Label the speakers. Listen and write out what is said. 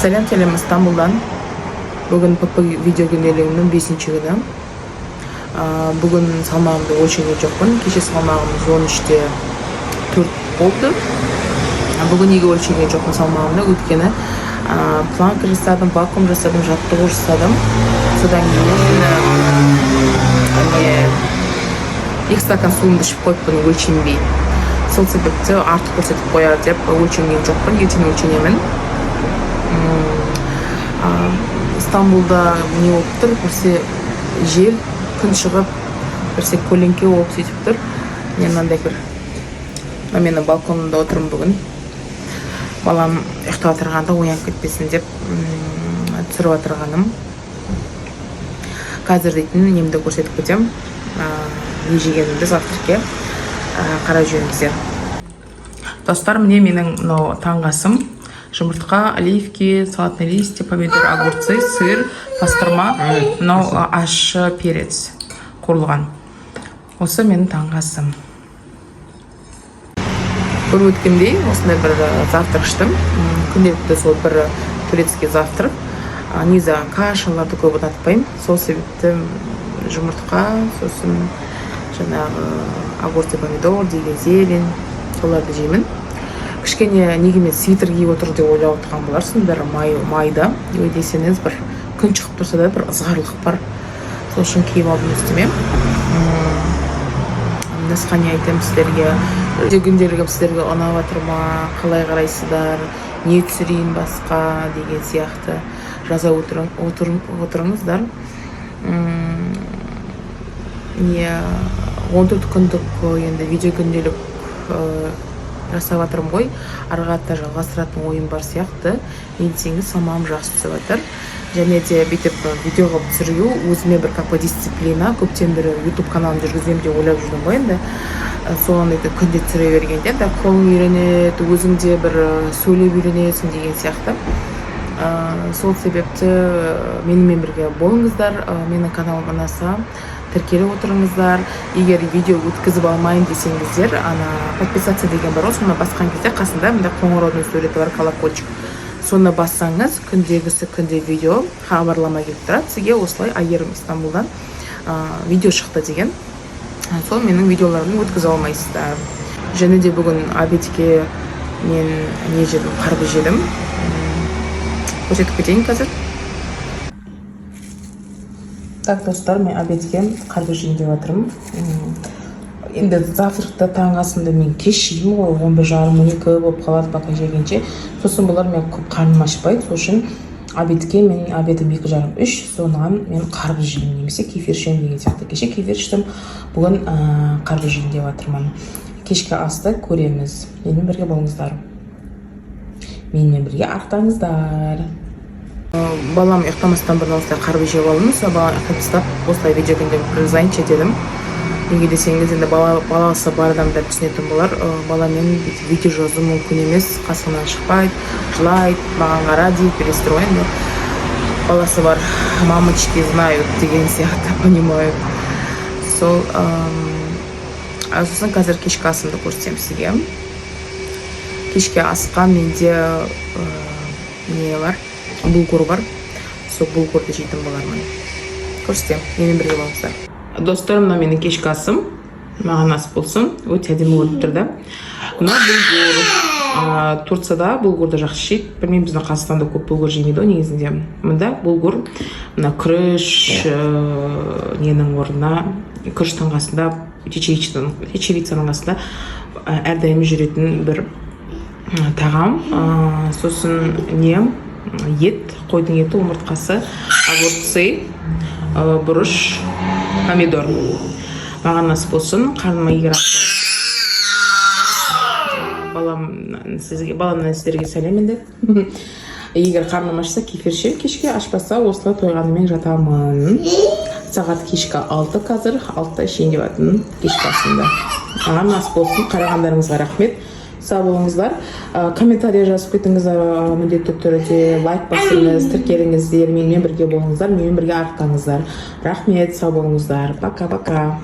Speaker 1: Selam İstanbul'dan. Bugün video günlerimin 5. günü. Bugün salmağımda ölçüge жоқпын. Кеше салмағымыз 13-те 4 болды. Bugün неге ölçüge жоқпын салмағымда? Өйткені планка жасадым, вакуум жасадым, жаттығу жасадым. Содан кейін 2 стакан суымды ішіп қойыппын өлшенбей. Сол себепті артық көрсетіп қояр деп өлшенген жоқпын. Ертең өлшенемін. İstanbul'da не болып тұр? Бірсе жел, күн шығып, бірсе көлеңке болып сөйтіп тұр. Мен мынандай мен балконымда отырмын бүгін. Балам ұйықтап отырғанда оянып кетпесін деп түсіріп отырғаным. Қазір дейтін немді көрсетіп кетем. Не жегенімді завтракке қарай жүріңіздер. Достар, міне менің таңғы асым. Жұмыртқа, оливки, салатный листья, помидор, огурцы, сыр, пастырма, ащы перец қуырылған. Осы менің таңғы асым. Көріп өткендей, осындай бір завтрак іштім. Күнделікті сол бір турецкий завтрак. Негізі кашаларды көп ұнатпаймын. Сол себепті жұмыртқа, сосын жаңағы огурцы, помидор, деген зелень, соларды жеймін. Кішкене неге мен свитер киіп отыр деп ойлап отырған боларсың, бір майда. Десеңіз бір күн шығып тұрса да бір ызғарлық бар. Сол үшін киіп алдым үстіме. Басқа не айтайын сіздерге? Күндерім сіздерге ұнап жатыр ма? Қалай қарайсыздар? Не түсірейін басқа деген сияқты жаза отырыңыздар. 14 күндік енді видео күнделік жасап жатырмын ғой. Ары қарата жалғастыратын ойым бар сияқты. Мен десеңіз салмағым жақсы түсіп жатыр. Және де бүйтіп видеоға түсіру өзіме бір дисциплина. Көптен бері YouTube каналын жүргіземін деп ойлап жүрдім ғой енді. Соған күнде түсіре бергенде қолың үйренеді, өзіңде бір сөйлеп үйренесің деген сияқты. Сол себепті менімен бірге болыңыздар. Менің каналым ұнаса тіркеліп отырыңыздар. Егер видео өткізіп алмайын десеңіздер, подписаться деген бар. Соны басқан кезде қасында мында қоңыраудың суреті бар, колокольчик. Соны бассаңыз, күнде видео хабарлама келіп тұрады. Сізге осылай Айерім Истанбулдан видео шықты деген. Сол менің видеоларымды өткізе алмайсыздар. Және де бүгін обедке мен не жедім, қарбыз жедім. Көрсетіп кетейін қазір. Так, достар, мен обедке қарбыз жейін деп жатырмын. Енді завтракта таңғы асымда мен кеш жеймін ғой, 11:30-12 болып қалады бака жегенше. Сосын бұлар мен көп қарным ашпайды. Сол үшін обедке мен обедім 2:30-3, соған мен қарбыз жеймін немесе кефир ішемін деген сияқты. Кеше кефир іштім, бүгін қарбыз жейін деп жатырмын. Кешкі асты көреміз. Менімен бірге болыңыздар. Менімен бірге ақтаңыздар. Балам ұйықтамастан бұрын осылай қарбыз жеп алдым. Сол балам ұйықтап тастап осылай видео күнделік кіргізайыншы дедім. Неге десеңіз, енді баласы бар адамдар түсінетін болар. Баламен видео жазу мүмкін емес, қасымнан шықпайды, жылайды, маған қара дейді, перестір ғой енді. Баласы бар, мамочки знают деген сияқты, понимают. Сол, сосын қазір кешкі асымды көрсетемін сізге. Кешкі асқа менде не бар? Булгур бар. Сол булгурды жейтін болармын. Көрсетемін, менің бірге болыңыздар. Достарым, мына менің кешкі асым. Маған ас болсын. Өте әдемі көрініп тұрды. Мына булгур. Турцияда булгурды жақсы жейді. Білмеймін, біздің Қазақстанда көп булгур жемейді негізінде. Мында булгур, мына күріш ненің орнына, күріштің қасында, чечевицаның қасында әрдайым жүретін бір тағам. Сосын ет, қойдың еті, омыртқасы, огурцы, бұрыш, помидор. Маған насып болсын, қарныма егер баламнан сіздерге сәлем енді. Егер қарным ашса кефир ішемін, кешке ашпаса осылай тойғанымен жатамын. Сағат кешкі 6 қазір, 6-та ішейін деп жатырмын кешкі асында. Маған насып болсын, қарағандарыңызға рахмет. Сау болыңыздар. Комментария жазып кетіңіздер, міндетті түрде лайк басыңыз, тіркеліңіздер, менімен бірге болыңыздар, менімен бірге арттаңыздар. Рахмет, сау болыңыздар. Пока-пока.